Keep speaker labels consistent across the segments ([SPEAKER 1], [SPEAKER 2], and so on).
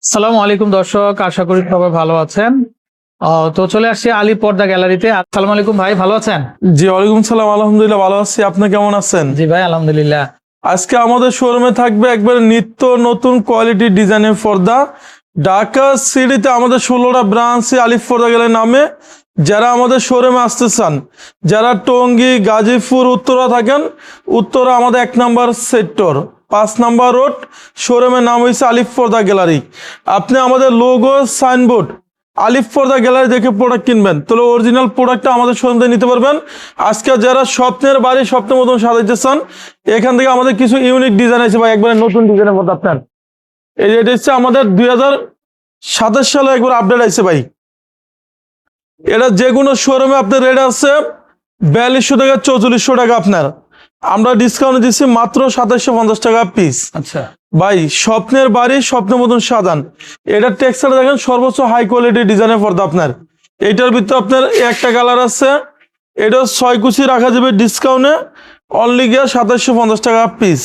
[SPEAKER 1] আসসালামু আলাইকুম দর্শক, আশা করি সবাই ভালো আছেন। তো চলে আসছি আলী পর্দা গ্যালারিতে। আসসালামু আলাইকুম ভাই, ভালো আছেন?
[SPEAKER 2] জি ওয়ালাইকুম সালাম, আলহামদুলিল্লাহ ভালো আছি। আপনি কেমন আছেন?
[SPEAKER 1] জি ভাই, আলহামদুলিল্লাহ।
[SPEAKER 2] আজকে আমাদের শোরুমে থাকবে একবারে নিত্য নতুন কোয়ালিটি ডিজাইনের পর্দা। ঢাকা সিটিতে আমাদের 16টা ব্রাঞ্চ আলিফ পর্দা গ্যালারি নামে। যারা আমাদের শোরুমে আসতে চান, যারা টঙ্গী, গাজীপুর, উত্তরা থাকেন, উত্তরা আমাদের 1 নম্বর সেক্টর 5 নম্বর রোড, শোরুমের নাম হয়েছে আলিফ পর্দা গ্যালারি। আপনি আমাদের লোগো সাইনবোর্ড আলিফ পর্দা গ্যালারি দেখে প্রোডাক্ট কিনবেন, তাহলে অরিজিনাল প্রোডাক্টটা আমাদের শোরুম থেকে নিতে পারবেন। আজকে যারা স্বপ্নের বাড়ি স্বপ্নের মতন সাজাইতে চান, এখান থেকে আমাদের কিছু ইউনিক ডিজাইন আছে ভাই, একবারে নতুন ডিজাইনের মধ্যে আপনার। এই যে এটা হচ্ছে আমাদের 2027 সালে একবার আপডেট আছে ভাই। এটা যে কোনো শোরুমে আপনার রেট আছে 4200 টাকা 4400 টাকা আপনার। আমরা ডিসকাউন্ট দিচ্ছি মাত্র 2750 টাকা পিস।
[SPEAKER 1] আচ্ছা
[SPEAKER 2] ভাই স্বপ্নের বাড়ি স্বপ্নের মতন সাজান। এটা টেক্সচার দেখেন সর্বোচ্চ হাই কোয়ালিটি ডিজাইনের পর্দা আপনার। এইটার ভিতরে আপনার একটা কালার আছে, এটা 6 কুচি রাখা যাবে ডিসকাউন্টে, অনলি গিয়ে 2750 টাকা পিস।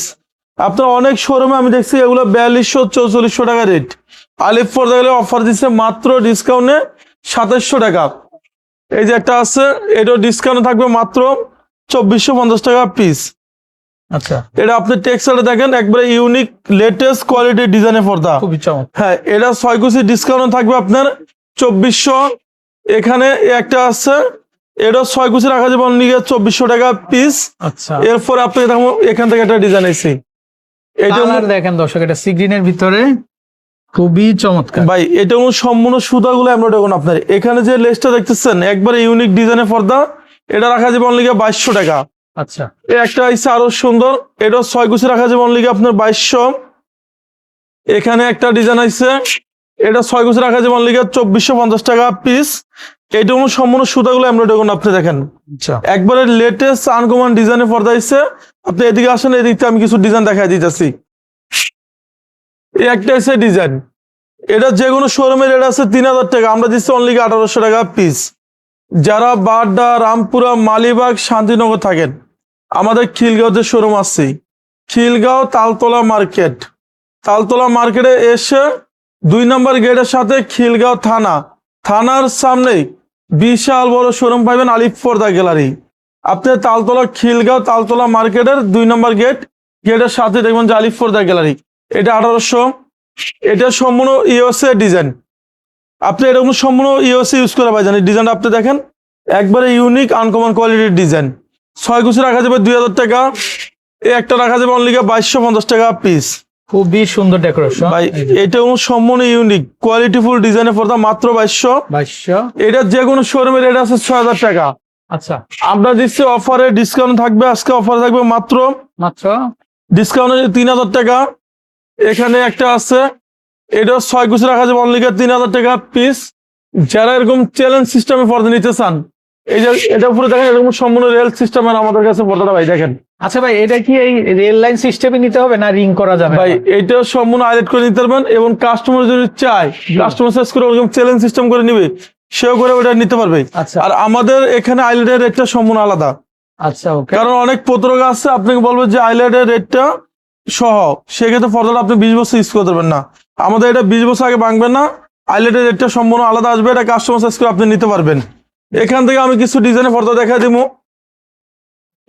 [SPEAKER 2] আপনার অনেক শোরুমে আমি দেখছি এগুলো 4200 4400 টাকা রেট। আলিফ পর্দা গেলে অফার দিচ্ছে মাত্র ডিসকাউন্টে 2700 টাকা। এই যে একটা আছে, এটাও ডিসকাউন্টে থাকবে মাত্র 2450 টাকা পিস।
[SPEAKER 1] আচ্ছা,
[SPEAKER 2] এটা আপনি টেক্সচারটা দেখেন একবারে ইউনিক লেটেস্ট কোয়ালিটির ডিজাইনের পর্দা।
[SPEAKER 1] খুবই চমৎকার।
[SPEAKER 2] হ্যাঁ, এটা 6 কুচি ডিসকাউন্ট থাকবে আপনার 2400। এখানে একটা আছে, এটা 6 কুচি রাখা যাবে অনলি 2400 টাকা পিস।
[SPEAKER 1] আচ্ছা,
[SPEAKER 2] এরপর আপনি দেখো এখান থেকে একটা ডিজাইন আছে, এটা
[SPEAKER 1] কালার দেখেন দর্শক, এটা সি গ্রিনের ভিতরে খুবই চমৎকার
[SPEAKER 2] ভাই। এটা সম্পূর্ণ সুতাগুলো এমব্রয়ডারি করুন আপনার। এখানে যে লেসটা দেখতেছেন একবারে ইউনিক ডিজাইনের পর্দা, এটা রাখা যাবে অনলি 2200 টাকা।
[SPEAKER 1] আচ্ছা,
[SPEAKER 2] একটা আছে আরো সুন্দর, এটা 6 কুচি রাখা যাবে অনলি আপনার 2200। এখানে একটা ডিজাইন আছে, এটা 6 কুচি রাখা যাবে অনলি 2450 টাকা পিস। এটা সম্পূর্ণ সুতাগুলো এমব্রয়ডারি করুন আপনি দেখেন,
[SPEAKER 1] আচ্ছা,
[SPEAKER 2] একবারে লেটেস্ট আনকমন ডিজাইনের পর্দা আছে। আপনি এদিকে আসেন, এদিকে আমি কিছু ডিজাইন দেখাই দিতেছি। এই একটা আছে ডিজাইন, এটা যে কোনো শোরুমের রেট আছে 3000 টাকা, আমরা দিচ্ছি অনলি 1800 টাকা পিস। যারা বাড্ডা, রামপুরা, মালিবাগ, শান্তিনগর থাকেন, আমাদের খিলগাঁও যে শোরুম আছে, খিলগাঁও তালতলা মার্কেট, তালতলা মার্কেটে এসে 2 নম্বর গেটের সাথে খিলগাঁও থানা, থানার সামনে বিশাল বড় শোরুম পাইবেন আলিফ পর্দা গ্যালারি। আপনি তালতলা খিলগাঁও তালতলা মার্কেটের 2 নম্বর গেটের সাথে দেখবেন যে আলিফ পর্দা গ্যালারি। এটা 1800। এটা সম্পূর্ণ ইউএসএ ডিজাইন, আপনি এরকম সম্পূর্ণ ইউএসএ ইউজ করে পাইছেন। এই ডিজাইনটা আপনি দেখেন একবারে ইউনিক আনকমন কোয়ালিটির ডিজাইন। 6 কুচি রাখা যাবে 2000 টাকা। এই একটা রাখা যাবে অনলি 2250 টাকা পিস।
[SPEAKER 1] খুবই সুন্দর ডেকোরেশন
[SPEAKER 2] ভাই এটা সম্পূর্ণ ইউনিক কোয়ালিটিফুল ডিজাইনের পর্দা, মাত্র 2200।
[SPEAKER 1] 2200।
[SPEAKER 2] এটা যে কোনো শোরুমের রেট আছে 6000 টাকা।
[SPEAKER 1] আচ্ছা,
[SPEAKER 2] আমরা দিচ্ছি অফারে ডিসকাউন্ট থাকবে, আজকে অফারে থাকবে মাত্র
[SPEAKER 1] মাত্র
[SPEAKER 2] ডিসকাউন্ট 3000 টাকা। এখানে একটা আছে, এটা 6 কুচি রাখা যাবে অনলি 3000 টাকা পিস। যারা এরকম চ্যালেঞ্জ সিস্টেমে পর্দা নিতে চান, এই যে এটা পুরো দেখেন এরকম সম্পূর্ণ রেল সিস্টেমের আমাদের কাছে পর্দাটা ভাই দেখেন।
[SPEAKER 1] আচ্ছা ভাই, এটা কি এই রেল লাইন সিস্টেমে নিতে হবে না রিং করা যাবে?
[SPEAKER 2] ভাই এইটা সম্পূর্ণ হাইলাইট করে নিতে পারবেন, এবং কাস্টমার যদি চায় কাস্টমার সার্চ করে ওরকম চ্যালেঞ্জ সিস্টেম করে নিবে, সেও করে ওটা নিতে পারবে।
[SPEAKER 1] আচ্ছা,
[SPEAKER 2] আর আমাদের এখানে আইল্যান্ডের রেটটা সম্পূর্ণ আলাদা।
[SPEAKER 1] আচ্ছা, ওকে।
[SPEAKER 2] কারণ অনেক পত্রকা আছে আপনাকে বলবো যে আইল্যান্ডের রেটটা সহ, সেক্ষেত্রে পর্দাটা আপনি 20 বছর ইউজ করতে পারবেন না। আমাদের এটা 20 বছর আগে ভাঙবেন না, আইল্যান্ডের রেটটা সম্পূর্ণ আলাদা আসবে, এটা কাস্টমার সার্চ করে আপনি নিতে পারবেন। এখান থেকে আমি কিছু ডিজাইনের পর্দা দেখা দিব।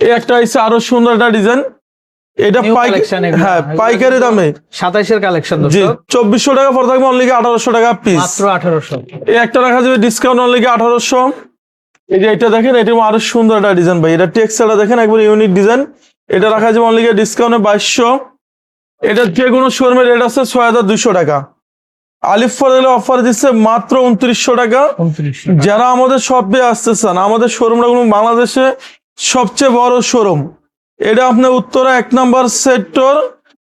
[SPEAKER 2] এই একটা আছে আরো সুন্দর একটা ডিজাইন, এটা হ্যাঁ পাইকারি দামে
[SPEAKER 1] 27 কালেকশন
[SPEAKER 2] জি
[SPEAKER 1] দর্শক,
[SPEAKER 2] 2400 টাকা পড়ে থাকবে অনলি 1800 টাকা পিস।
[SPEAKER 1] মাত্র 1800।
[SPEAKER 2] এই একটা রাখা যাবে ডিসকাউন্ট অনলি 1800। এই যে এটা দেখেন, এটা আরো সুন্দর একটা ডিজাইন ভাই, এটা টেক্সচারটা দেখেন একবার ইউনিক ডিজাইন। এটা রাখা যাবে অনলি ডিসকাউন্টে 2200। এটা যে কোনো শোরুমের রেট আছে 6200 টাকা। আলিফ পর্দা অফার দিচ্ছে মাত্র 2900 টাকা।
[SPEAKER 1] 2900।
[SPEAKER 2] যারা আমাদের শপে আসতে চান, আমাদের শোরুমটা কোনো বাংলাদেশে সবচেয়ে বড় শোরুম। এটা আপনার উত্তরা 1 নম্বর সেক্টর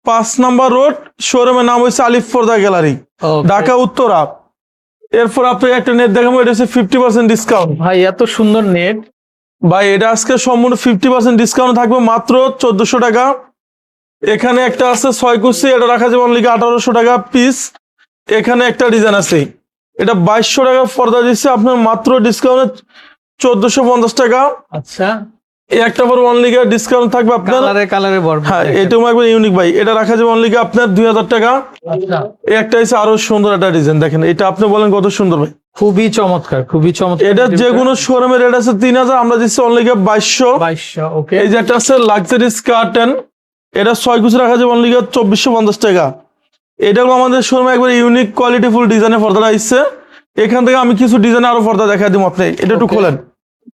[SPEAKER 2] 5 নম্বর রোড, শোরুমের নাম হচ্ছে আলিফ পর্দা গ্যালারি, ঢাকা উত্তরা। এরপর আপনি একটা নেট দেখাবো, এটা হচ্ছে 50% ডিসকাউন্ট।
[SPEAKER 1] ভাই এত সুন্দর নেট
[SPEAKER 2] ভাই এটা আজকে সম্পূর্ণ 50% ডিসকাউন্ট থাকবে মাত্র 1400 টাকা। এখানে একটা আছে 6 কুচি, এটা রাখা যাবে অনলি 1800 টাকা পিস। এখানে একটা ডিজাইন আছে, এটা 2200 টাকা পর্দা দিচ্ছে আপনার মাত্র ডিসকাউন্টে 1450 টাকা।
[SPEAKER 1] আচ্ছা,
[SPEAKER 2] এই একটা পর অনলি ডিসকাউন্ট থাকবে আপনার।
[SPEAKER 1] কালারে ভরপুর।
[SPEAKER 2] হ্যাঁ, এটাও একবার ইউনিক ভাই, এটা রাখা যাবে অনলি আপনার 2000 টাকা।
[SPEAKER 1] আচ্ছা,
[SPEAKER 2] এই একটা হচ্ছে আরো সুন্দর একটা ডিজাইন, দেখেন এটা আপনি বলেন কত সুন্দর ভাই।
[SPEAKER 1] খুবই চমৎকার, খুবই চমৎকার।
[SPEAKER 2] এটা যে কোনো শোরুমের রেট আছে 3000, আমরা দিচ্ছি অনলি 2200।
[SPEAKER 1] 2200। ওকে,
[SPEAKER 2] এই যে একটা আছে লাক্সারি স্কার্টেন, এটা 6 কুচি রাখা যাবে অনলি 2450 টাকা। এটাও আমাদের শোরুমে একবার ইউনিক কোয়ালিটি ফুল ডিজাইনের পর্দা আসছে। এখান থেকে আমি কিছু ডিজাইন আরো পর্দা দেখা দিব আপনি, এটা একটু
[SPEAKER 1] Okay.
[SPEAKER 2] খোলেন।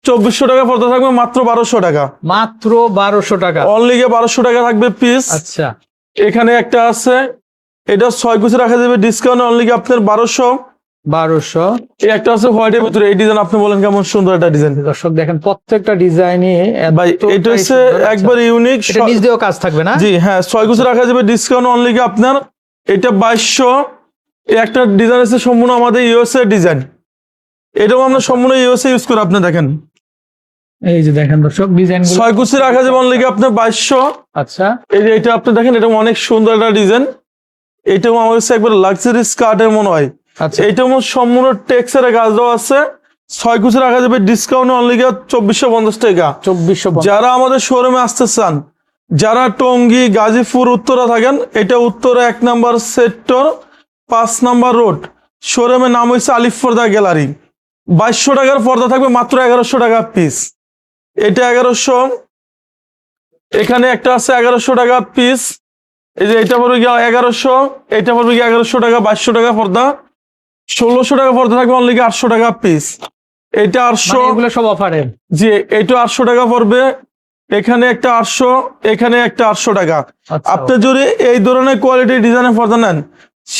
[SPEAKER 2] 2400 টাকা পর্দা থাকবে, মাত্র 1200 টাকা।
[SPEAKER 1] মাত্র 1200 টাকা।
[SPEAKER 2] অনলি 1200 টাকা থাকবে পিস।
[SPEAKER 1] আচ্ছা,
[SPEAKER 2] এখানে একটা আছে, এটা 6 কুচি রাখা যাবে ডিসকাউন্ট অনলি আপনার 1200।
[SPEAKER 1] 1200।
[SPEAKER 2] এই একটা আছে হোয়াইটের ভিতরে, এই ডিজাইন আপনি বলেন কেমন সুন্দর একটা ডিজাইন
[SPEAKER 1] দর্শক দেখেন প্রত্যেকটা ডিজাইনই
[SPEAKER 2] ভাই, এটা হচ্ছে একবার ইউনিক।
[SPEAKER 1] এটা নিচ দিয়েও কাজ থাকবে না?
[SPEAKER 2] জি হ্যাঁ, 6 কুচি রাখা যাবে ডিসকাউন্ট অনলি আপনার, এটা 2200। এই একটা ডিজাইন আছে সম্পূর্ণ আমাদের ইউএসএ ডিজাইন, এটাও আমরা সম্পূর্ণ ইউএসএ ইউজ করে আপনি দেখেন।
[SPEAKER 1] এই যে দেখেন দর্শক ডিজাইন।
[SPEAKER 2] 6 কুচি রাখা যাবে অনলি আপনার 2200।
[SPEAKER 1] আচ্ছা,
[SPEAKER 2] এই যে এটা আপনি দেখেন, এটা অনেক সুন্দর একটা ডিজাইন, এটাও আমার কাছে একবার লাক্সারি স্কার্টের মনে হয়।
[SPEAKER 1] আচ্ছা,
[SPEAKER 2] এইটাও সম্পূর্ণ টেক্সচারে কাজ দেওয়া আছে। 6 কুচি রাখা যাবে ডিসকাউন্ট অনলি 2450 টাকা।
[SPEAKER 1] 2450।
[SPEAKER 2] যারা আমাদের শোরুমে আসতে চান, যারা টঙ্গী গাজীপুর উত্তরা থাকেন, এটা Uttara 1 number sector 5 number road, শোরুমের নাম হচ্ছে আলিফ পর্দা গ্যালারি। 2200 টাকার পর্দা থাকবে, মাত্র 1100 টাকা পিস। এটা 1100। এখানে একটা আছে 1100 টাকা পিস। এই যে এটা পড়বে গিয়ে 1100, এটা পড়বে গিয়ে 1100 টাকা। 2200 টাকা পর্দা, 1600 টাকা পর্দা থাকবে অনলি 800 টাকা পিস। এটা 800।
[SPEAKER 1] মানে এগুলো সব অফারের?
[SPEAKER 2] জি, এটা 800 টাকা পড়বে। এখানে একটা 800, এখানে একটা 800 টাকা।
[SPEAKER 1] আচ্ছা,
[SPEAKER 2] আপনি যদি এই ধরনের কোয়ালিটি ডিজাইনের পর্দা নেন,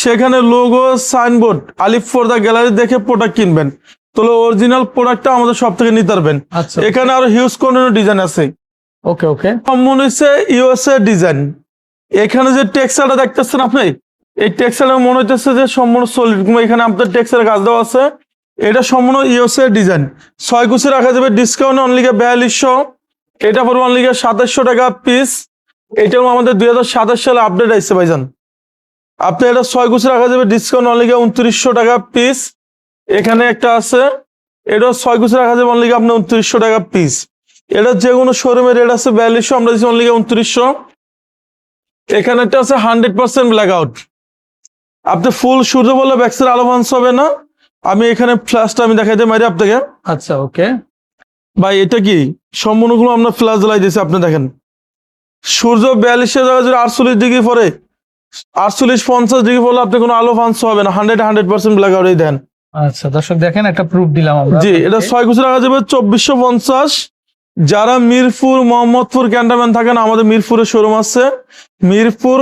[SPEAKER 2] সেখানে লোগো সাইনবোর্ড আলিফ পর্দা গ্যালারি দেখে প্রোডাক্ট কিনবেন, তাহলে অরিজিনাল প্রোডাক্টটা আমাদের সব থেকে নিতে পারবেন।
[SPEAKER 1] আচ্ছা,
[SPEAKER 2] এখানে আরো হিউজ কোয়ান্টিটির ডিজাইন আছে।
[SPEAKER 1] ওকে ওকে।
[SPEAKER 2] সম্পূর্ণ হচ্ছে ইউএসএ ডিজাইন। এখানে যে টেক্সচারটা দেখতেছেন আপনি, এই টেক্সচারটা মনে হইতেছে যে সম্পূর্ণ সলিড, এখানে আপনার টেক্সচারের কাজ দেওয়া আছে। এটা সম্পূর্ণ ইউএসএ ডিজাইন। 6 কুচি রাখা যাবে ডিসকাউন্ট অনলি 4200। এটা পড়বে অনলি 2700 টাকা পিস। এটাও আমাদের 2027 সালে আপডেট আসছে ভাইজান। আপনি এটা 6 কুচি রাখা যাবে ডিসকাউন্ট অনলি 2900 টাকা পিস। এখানে একটা আছে, এটাও 6 কুচি রাখা যাবে অনলি আপনার 2900 টাকা পিস। এটা যে কোনো শোরুমের রেট আছে 4200, আমরা দিচ্ছি অনলি 2900। এখানে একটা আছে 100% ব্ল্যাক আউট, আপনি ফুল সূর্য বললে ব্যাক্সের আলো ভান্স হবে না। আমি এখানে ফ্ল্যাশটা আমি দেখাই দিই মারি আপনাকে।
[SPEAKER 1] আচ্ছা, ওকে।
[SPEAKER 2] ভাই এটা কি সম্পূর্ণগুলো আমরা ফ্ল্যাশ জ্বালাই দিয়েছি, আপনি দেখেন সূর্য 42 জায়গায় যদি 48 ডিগ্রি পরে, 48-50 ডিগ্রি পড়লে আপনি কোনো আলো ভান্স হবে না। 100% ব্ল্যাক আউট এই দেন।
[SPEAKER 1] আচ্ছা দর্শক দেখেন একটা প্রুফ দিলাম আমরা।
[SPEAKER 2] জি, এটা 6 কুচি রাখা যাবে 2450। যারা মিরপুর মোহাম্মদপুর ক্যান্টনমেন্ট থাকেন, আমাদের মিরপুরের শোরুম আছে মিরপুর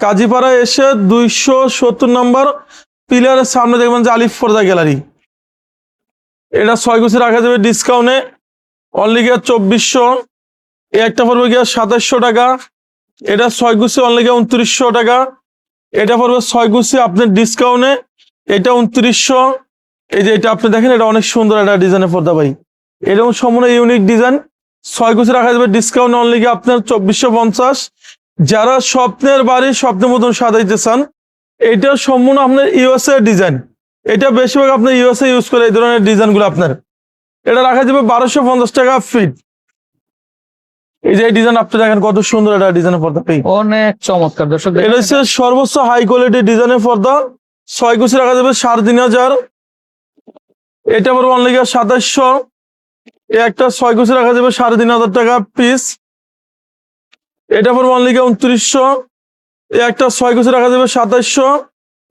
[SPEAKER 2] কাজীপাড়া এসে 270 নম্বর পিলারের সামনে দেখবেন যে আলিফ পর্দা গ্যালারি। এটা 6 কুচি রাখা যাবে ডিসকাউন্টে অনলি 2400। একটা পড়বে গিয়ে 2700 টাকা। এটা 6 কুচি অনলি 2900 টাকা। এটা পড়বে 6 কুচি আপনার ডিসকাউন্টে, এটা 2900। এই যে এটা আপনি দেখেন, এটা অনেক সুন্দর একটা ডিজাইনের পর্দা ভাই, এরকম সম্পূর্ণ ইউনিক ডিজাইন। 6 কুচি রাখা যাবে ডিসকাউন্ট অনলি আপনার 2450। যারা স্বপ্নের বাড়ি স্বপ্নের মতন সাজাইতে চান, এটা সম্পূর্ণ আপনার ইউএসএ ডিজাইন। এটা বেশিরভাগ আপনার ইউএসএ ইউজ করে এই ধরনের ডিজাইনগুলো আপনার। এটা রাখা যাবে 1250 টাকা ফিট। এই যে এই ডিজাইন আপনি দেখেন কত সুন্দর একটা ডিজাইনের পর্দা পেয়ে,
[SPEAKER 1] অনেক চমৎকার দর্শক।
[SPEAKER 2] এটা হচ্ছে সর্বোচ্চ হাই কোয়ালিটি ডিজাইনের পর্দা। 6 কুচি রাখা যাবে 3500। এটা পড়বে অনলি 2700। একটা 6 কুচি রাখা যাবে 3500 টাকা পিস। এটা পড়বে অনলি 2900। একটা 6 কুচি রাখা যাবে 2700।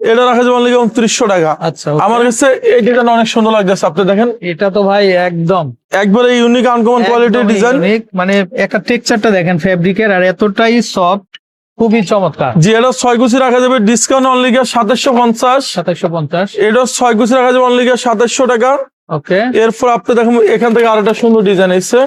[SPEAKER 2] এটা রাখা যাবে অনলি 2900 টাকা।
[SPEAKER 1] আচ্ছা,
[SPEAKER 2] আমার কাছে এই ডিজাইন অনেক সুন্দর লাগতেছে, আপনি দেখেন
[SPEAKER 1] এটা তো ভাই একদম
[SPEAKER 2] একবারে ইউনিক আনকমন কোয়ালিটির ডিজাইন।
[SPEAKER 1] মানে একটা টেক্সচারটা দেখেন ফেব্রিকের, আর এতটাই সফট, খুবই চমৎকার।
[SPEAKER 2] জি, এটা 6 কুচি রাখা যাবে ডিসকাউন্ট অনলি 2750।
[SPEAKER 1] 2750।
[SPEAKER 2] এটা 6 কুচি রাখা যাবে অনলি 2700 টাকা।
[SPEAKER 1] ওকে।
[SPEAKER 2] এরপর আপনি দেখেন এখান থেকে আরেকটা সুন্দর ডিজাইন এসেছে,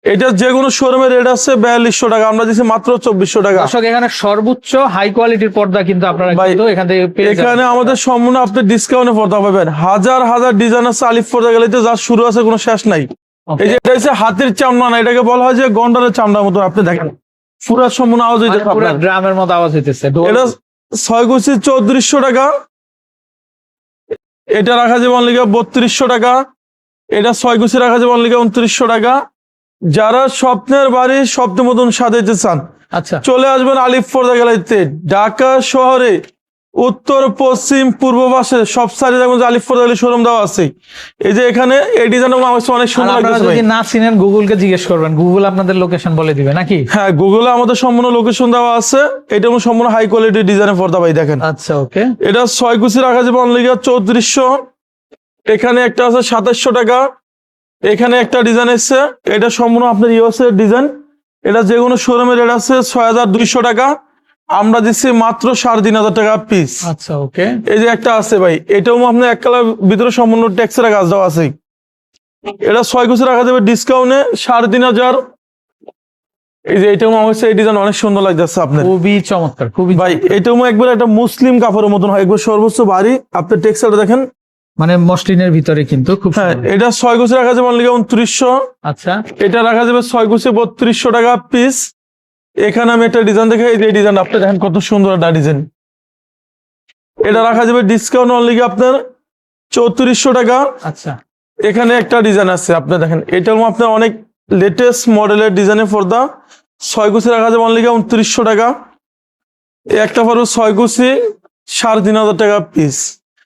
[SPEAKER 2] এটা যে কোনো শোরুমের রেট আছে 4200 টাকা, আমরা দিচ্ছি মাত্র 2400 টাকা।
[SPEAKER 1] দর্শক এখানে সর্বোচ্চ হাই কোয়ালিটির পর্দা কিন্তু আপনারা
[SPEAKER 2] ভাই,
[SPEAKER 1] কিন্তু এখান থেকে পেয়ে যাবেন।
[SPEAKER 2] এখানে আমাদের সম্পূর্ণ আপনি ডিসকাউন্টে পর্দা পাবেন। হাজার হাজার ডিজাইন আছে আলিফ পর্দা গেলে, যা শুরু আছে কোনো শেষ নাই।
[SPEAKER 1] Okay.
[SPEAKER 2] এই যে এটা হচ্ছে হাতির চামড়া না, এটাকে বলা হয় যে গন্ডারের চামড়ার মতো। আপনি দেখেন পুরো সম্পূর্ণ আওয়াজ হইতে
[SPEAKER 1] মানে পুরো ড্রামের মতো আওয়াজ হইতেছে।
[SPEAKER 2] এটা 6 কুচি 3400 টাকা। এটা রাখা যাবে অনলি 3200 টাকা। এটা 6 কুচি রাখা যাবে অনলি 2900 টাকা। যারা স্বপ্নের বাড়ি স্বপ্নের মতন সাজাইতে চান
[SPEAKER 1] আচ্ছা
[SPEAKER 2] চলে আসবেন আলিফ পর্দা গ্যালারিতে। ঢাকা শহরে উত্তর পশ্চিম পূর্ব পাশে সব সাইডে দেখবেন যে আলিফ পর্দা গ্যালারি শোরুম দেওয়া আছে। এই যে এখানে এই ডিজাইন আমার কাছে অনেক
[SPEAKER 1] আর
[SPEAKER 2] সুন্দর
[SPEAKER 1] আপনারা
[SPEAKER 2] লাগতেছে ভাই।
[SPEAKER 1] যদি না চিনেন গুগলকে জিজ্ঞেস করবেন, গুগল আপনাদের লোকেশন বলে দিবে নাকি?
[SPEAKER 2] হ্যাঁ, গুগলে আমাদের সম্পূর্ণ লোকেশন দেওয়া আছে। এটা সম্পূর্ণ হাই কোয়ালিটির ডিজাইনের পর্দা ভাই দেখেন।
[SPEAKER 1] আচ্ছা ওকে,
[SPEAKER 2] এটা 6 কুচি রাখা যাবে অনলি 3400। এখানে একটা আছে 2700 টাকা। এখানে একটা ডিজাইন এসছে, এটা সম্পূর্ণ আপনার ইউএস এর ডিজাইন। এটা যে কোনো শোরুমের রেট আছে 6200 টাকা, আমরা দিচ্ছি মাত্র 3500 টাকা পিস।
[SPEAKER 1] আচ্ছা ওকে,
[SPEAKER 2] এই যে একটা আছে ভাই, এটাও আপনার এক কালার ভিতরে সম্পূর্ণ ট্যাক্সের কাজ দেওয়া আছে। এটা 6 কুচি রাখা যাবে ডিসকাউন্টে 3500। এই যে এটাও আমার কাছে এই ডিজাইন অনেক সুন্দর লাগতেছে আপনার,
[SPEAKER 1] খুবই চমৎকার, খুবই
[SPEAKER 2] ভাই। এটাও একবার একটা মুসলিম কাপড়ের মতন হয়, একবার সর্বোচ্চ ভারী। আপনার টেক্সচারটা দেখেন,
[SPEAKER 1] মানে মসলিনের ভিতরে কিন্তু খুব
[SPEAKER 2] হ্যাঁ।
[SPEAKER 1] সুন্দর।
[SPEAKER 2] এটা 6 কুচি রাখা যাবে অনলি 2900।
[SPEAKER 1] আচ্ছা
[SPEAKER 2] এটা রাখা যাবে 6 কুচি 3200 টাকা পিস। এখানে আমি একটা ডিজাইন দেখে, এই যে ডিজাইন আপনি দেখেন কত সুন্দর একটা ডিজাইন। এটা রাখা যাবে ডিসকাউন্ট অনলি আপনার 3400 টাকা।
[SPEAKER 1] আচ্ছা
[SPEAKER 2] এখানে একটা ডিজাইন আছে আপনি দেখেন, এটাও আপনার অনেক লেটেস্ট মডেলের ডিজাইনের পর্দা। 6 কুচি রাখা যাবে অনলি 2900 টাকা। একটা পড়বে 6 কুচি 3500 টাকা পিস।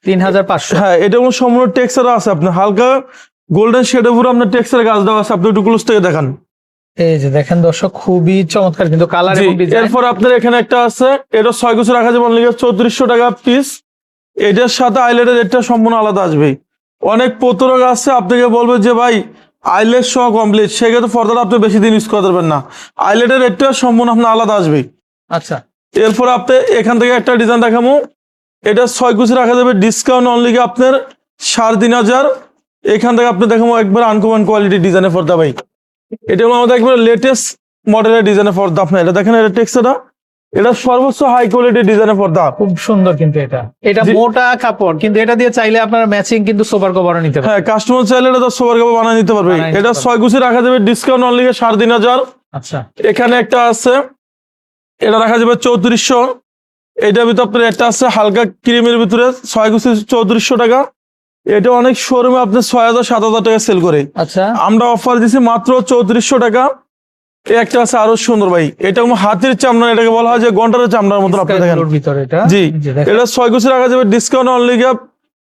[SPEAKER 1] 3500।
[SPEAKER 2] হ্যাঁ, এটা সম্পূর্ণ টেক্সচার আছে আপনার, হালকা গোল্ডেন শেডের উপর আপনার টেক্সচার কাজ দেওয়া আছে। আপনি একটু ক্লোজ থেকে দেখান।
[SPEAKER 1] এই যে দেখেন দর্শক, খুবই চমৎকার কিন্তু কালার
[SPEAKER 2] জি,
[SPEAKER 1] এবং ডিজাইন।
[SPEAKER 2] এরপর আপনার এখানে একটা আছে, এটা 6 কুচি রাখা যাবে অনলি 3400 টাকা পিস। এটার সাথে আইলেটের রেটটা সম্পূর্ণ আলাদা আসবে। অনেক প্রতারক আছে, আপনাকে বলবে যে ভাই আইলেট সহ কমপ্লিট, সেক্ষেত্রে পর্দাটা আপনি বেশি দিন ইউজ করতে পারবেন না। আইলেটের রেটটা সম্পূর্ণ আপনার আলাদা আসবে।
[SPEAKER 1] আচ্ছা
[SPEAKER 2] এরপর আপনি এখান থেকে একটা ডিজাইন দেখাবো, এটা 6 কুচি রাখা যাবে ডিসকাউন্ট অনলি আপনার 3500। এখান থেকে আপনি দেখাবো একবার আনকমন কোয়ালিটি ডিজাইনের পর্দা ভাই। এটা হলো আমাদের একবার লেটেস্ট মডেলের ডিজাইনের পর্দা। আপনার এটা দেখেন, এটা টেক্সচারটা, এটা সর্বোচ্চ হাই কোয়ালিটির ডিজাইনের পর্দা।
[SPEAKER 1] খুব সুন্দর কিন্তু এটা
[SPEAKER 2] জি।
[SPEAKER 1] মোটা কাপড়, কিন্তু এটা দিয়ে চাইলে আপনারা ম্যাচিং কিন্তু সোফার কভারও নিতে পারেন।
[SPEAKER 2] হ্যাঁ, কাস্টমার চাইলে এটা সোবার কাপড় বানিয়ে নিতে পারবে।
[SPEAKER 1] বানিয়ে নিতে
[SPEAKER 2] এটা
[SPEAKER 1] পারবে।
[SPEAKER 2] 6 কুচি রাখা যাবে ডিসকাউন্ট অনলি 3500।
[SPEAKER 1] আচ্ছা
[SPEAKER 2] এখানে একটা আছে, এটা রাখা যাবে 3400। এটার ভিতরে আপনার একটা আছে হালকা ক্রিমের ভিতরে 6 কুচি 3400 টাকা। এটা অনেক শোরুমে আপনি 6000-7000 টাকা সেল করে,
[SPEAKER 1] আচ্ছা
[SPEAKER 2] আমরা অফার দিছি মাত্র 3400 টাকা। এই একটা আছে আরো সুন্দর ভাই, এটা হাতির চামড়া, এটাকে বলা হয় যে গন্ডারের চামড়ার মতন। আপনি দেখেন,
[SPEAKER 1] স্কাইগুলোর ভিতরে এটা।
[SPEAKER 2] জি,
[SPEAKER 1] যে দেখেন।
[SPEAKER 2] এটা 6 কুচি রাখা যাবে ডিসকাউন্ট অনলি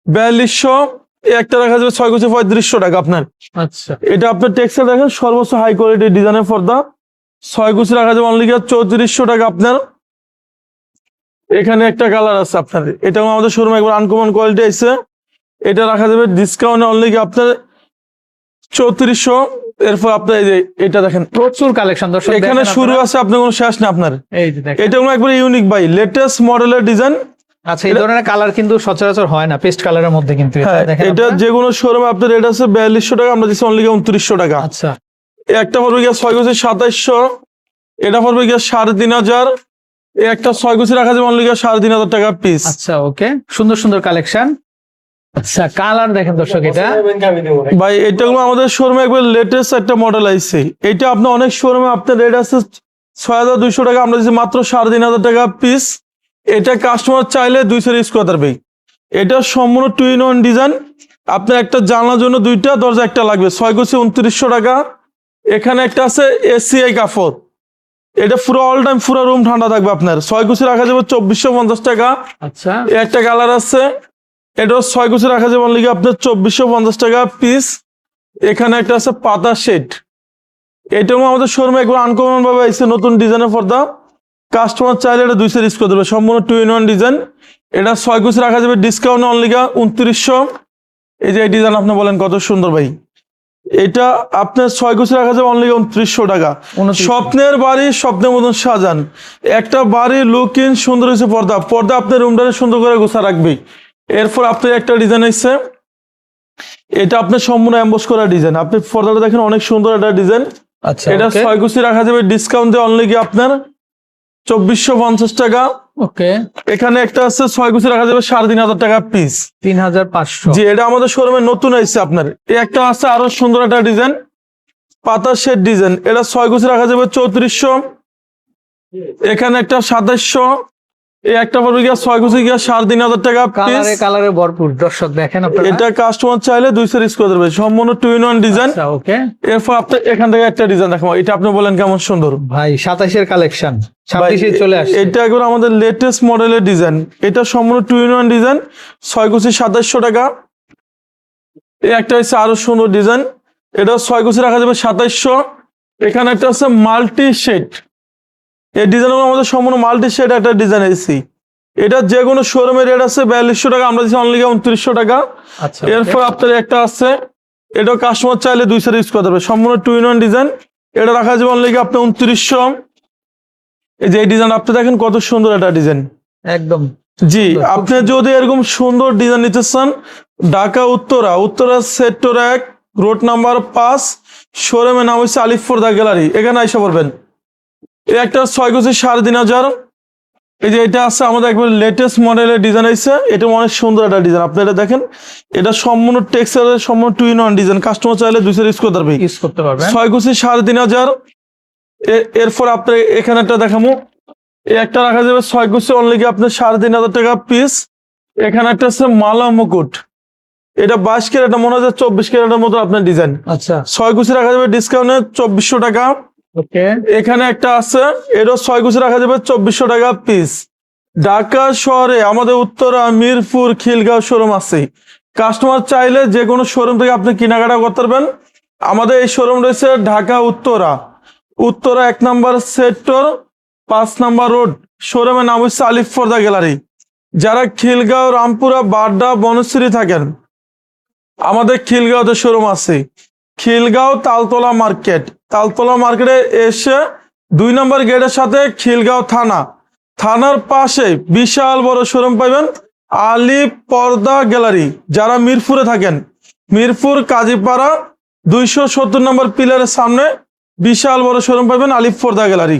[SPEAKER 2] 4200। একটা রাখা যাবে 6 কুচি 3500 টাকা আপনার।
[SPEAKER 1] আচ্ছা
[SPEAKER 2] এটা আপনার টেক্সচার দেখেন, সর্বোচ্চ হাই কোয়ালিটির ডিজাইনের পর্দা। 6 কুচি রাখা যাবে অনলি 3400 টাকা আপনার। এখানে একটা কালার আছে আপনার, এটাও আমাদের শোরুমে একবার আনকমন কোয়ালিটি আছে। এটা রাখা যাবে ডিসকাউন্ট অনলি আপনার 3400। এরপর আপনার এই যে এটা দেখেন,
[SPEAKER 1] প্রচুর কালেকশন দর্শক,
[SPEAKER 2] এখানে
[SPEAKER 1] দেখেন
[SPEAKER 2] শুরু
[SPEAKER 1] আপনারা।
[SPEAKER 2] আছে আপনার কোনো শেষ না আপনার।
[SPEAKER 1] এই যে দেখেন।
[SPEAKER 2] এটা একবার ইউনিক ভাই, লেটেস্ট মডেলের ডিজাইন।
[SPEAKER 1] আচ্ছা, এই ধরনের কালার কিন্তু সচরাচর হয় না, পেস্ট কালারের মধ্যে কিন্তু এটা।
[SPEAKER 2] হ্যাঁ,
[SPEAKER 1] দেখেন
[SPEAKER 2] এটা
[SPEAKER 1] আপনারা।
[SPEAKER 2] যে কোনো শোরুমে আপনার রেট আছে 4200 টাকা, আমরা দিচ্ছি অনলি 2900 টাকা।
[SPEAKER 1] আচ্ছা
[SPEAKER 2] একটা পড়বে গিয়ে 6 কুচি 2700। এটা পড়বে গিয়ে 3500। একটা 6 কুচি রাখা যাবে অনলি 3500 টাকা পিস।
[SPEAKER 1] আচ্ছা ওকে, সুন্দর সুন্দর কালেকশন। আচ্ছা কালার দেখেন দর্শক, এটা
[SPEAKER 2] ভাই এটাগুলো আমাদের শোরুমে একবার লেটেস্ট একটা মডেল আইছে। এটা আপনার অনেক শোরুমে আপনার রেট আছে 6200 টাকা, আমরা দিচ্ছি মাত্র 3500 টাকা পিস। এটা কাস্টমার চাইলে 2 সেট ইউজ করতে পারবে। এটা সম্পূর্ণ 2-in-1 ডিজাইন। আপনার একটা জানলার জন্য 2টা, দরজা একটা লাগবে। 6 কুচি 2900 টাকা। এখানে একটা আছে এসিআই কাপড়, এটা পুরো অল টাইম পুরো রুম ঠান্ডা থাকবে আপনার। 6 কুচি রাখা যাবে 2450 টাকা।
[SPEAKER 1] আচ্ছা
[SPEAKER 2] একটা কালার আছে, এটাও 6 কুচি রাখা যাবে অনলি আপনার 2450 টাকা পিস। এখানে একটা আছে পাতা শেড, এটাও আমাদের শোরুমে একবার আনকমন ভাবে আইছে নতুন ডিজাইনের পর্দা। কাস্টমার চাইলে এটা 2 সেট ইউজ করতে পারবে, সম্পূর্ণ 2-in-1 ডিজাইন। এটা 6 কুচি রাখা যাবে ডিসকাউন্ট অনলি 2900। এই যে এই ডিজাইন আপনি বলেন কত সুন্দর ভাই, এটা আপনার 6 কুচি রাখা যাবে অনলি 2900 টাকা।
[SPEAKER 1] 2900।
[SPEAKER 2] স্বপ্নের বাড়ি স্বপ্নের মতন সাজান, একটা বাড়ির লুক ইন সুন্দর হয়েছে পর্দা। পর্দা আপনার রুমটাকে সুন্দর করে গোছা রাখবে। এরপর আপনার একটা ডিজাইন এসছে, এটা আপনার সম্পূর্ণ এমবস করা ডিজাইন। আপনি পর্দাটা দেখেন, অনেক সুন্দর একটা ডিজাইন।
[SPEAKER 1] আচ্ছা
[SPEAKER 2] এটা 6 কুচি রাখা যাবে ডিসকাউন্ট দিয়ে অনলি আপনার 2450 টাকা।
[SPEAKER 1] ওকে,
[SPEAKER 2] এখানে একটা আছে 6 কুচি রাখা যাবে 3500 টাকা পিস।
[SPEAKER 1] 3500।
[SPEAKER 2] জি, এটা আমাদের শোরুমে নতুন আইছে আপনার। এই একটা আছে আরো সুন্দর একটা ডিজাইন, পাতা শেড ডিজাইন। এটা 6 কুচি রাখা যাবে 3400। এখানে একটা 2700। এই একটা পড়বে গিয়া 6 কুচি গিয়া 3,500 টাকা পিস।
[SPEAKER 1] কালারে ভরপুর, দর্শক দেখেন আপনারা।
[SPEAKER 2] এটা কাস্টমার চাইলে 200 ইউজ করে দেবে, সম্পূর্ণ 2-in-1 ডিজাইন।
[SPEAKER 1] আচ্ছা, ওকে
[SPEAKER 2] এরপর আপনি এখান থেকে একটা ডিজাইন দেখাবো, এটা আপনি বলেন কেমন সুন্দর
[SPEAKER 1] ভাই। 27 এর কালেকশন,
[SPEAKER 2] ভাই।
[SPEAKER 1] 26 চলে আসছে।
[SPEAKER 2] এটা একবার আমাদের লেটেস্ট মডেলের ডিজাইন, এটা সম্পূর্ণ 2-in-1 ডিজাইন, 6 কুচি 2700 টাকা। এই একটা হচ্ছে আরো সুন্দর ডিজাইন, এটা 6 কুচি রাখা যাবে 2700। এখানে একটা আছে মাল্টি শেড, এই ডিজাইনগুলো আমাদের সম্পূর্ণ মাল্টি শেড একটা ডিজাইন এসেছি। এটা যে কোনো শোরুমের রেট আছে 4200 টাকা, আমরা দিচ্ছি অনলি 2900 টাকা।
[SPEAKER 1] আচ্ছা,
[SPEAKER 2] এরপর আপনার একটা আছে, এটা কাস্টমার চাইলে 200 ইউজ করতে পারবে, সম্পূর্ণ 2-in-1 ডিজাইন, এটা রাখা যাবে অনলি আপনি 2900। এই যে এই ডিজাইন আপনি দেখেন কত সুন্দর একটা ডিজাইন
[SPEAKER 1] একদম।
[SPEAKER 2] জি।
[SPEAKER 1] সুন্দর, খুব
[SPEAKER 2] আপনি
[SPEAKER 1] সুন্দর।
[SPEAKER 2] যদি এরকম সুন্দর ডিজাইন নিতে চান, Dhaka Uttara sector 1 road number 5, শোরুমের নাম হচ্ছে আলিফ পর্দা গ্যালারি, এখানে এসে পড়বেন। এই একটা 6 কুচি 3,500। এই যে এটা আছে আমাদের একবার লেটেস্ট মডেলের ডিজাইন আছে, এটা অনেক সুন্দর একটা ডিজাইন, আপনি এটা দেখেন, এটা সম্পূর্ণ টেক্সচারের সম্পূর্ণ 2-in-1 ডিজাইন, কাস্টমার চাইলে 200 ইউজ করতে পারবে।
[SPEAKER 1] ইউজ করতে পারবেন।
[SPEAKER 2] 6 কুচি 3,500। এরপর আপনি এখানে একটা দেখাবো, এই একটা রাখা যাবে 6 কুচি অনলি কি আপনার 3,500 টাকা পিস। এখানে একটা আছে মালা মুকুট, এটা 22 ক্যারেট, মনে হয় 24 ক্যারেটের মতো আপনার ডিজাইন,
[SPEAKER 1] আচ্ছা,
[SPEAKER 2] 6 কুচি রাখা যাবে ডিসকাউন্টে 2400 টাকা।
[SPEAKER 1] ওকে।
[SPEAKER 2] এখানে একটা আছে, এটাও 6 কুচি রাখা যাবে 2400 টাকা পিস। ঢাকা শহরে আমাদের উত্তরা, মিরপুর, খিলগাঁও শোরুম আছে, কাস্টমার চাইলে যে কোনো শোরুম থেকে আপনি কেনাকাটা করতে পারবেন। আমাদের এই শোরুম রয়েছে Dhaka Uttara 1 number sector 5 number road, শোরুমের নাম হচ্ছে আলিফ পর্দা গ্যালারি। যারা খিলগাঁও, রামপুরা, বাড্ডা, বনশ্রী থাকেন, আমাদের খিলগাঁওতে শোরুম আছে, খিলগাঁও তালতলা মার্কেটে এসে 2 নম্বর গেটের সাথে খিলগাঁও থানার পাশে বিশাল বড় শোরুম পাবেন আলিফ পর্দা গ্যালারি। যারা মিরপুরে থাকেন, মিরপুর কাজীপাড়া 270 নম্বর পিলারের সামনে বিশাল বড় শোরুম পাবেন আলিফ পর্দা গ্যালারি।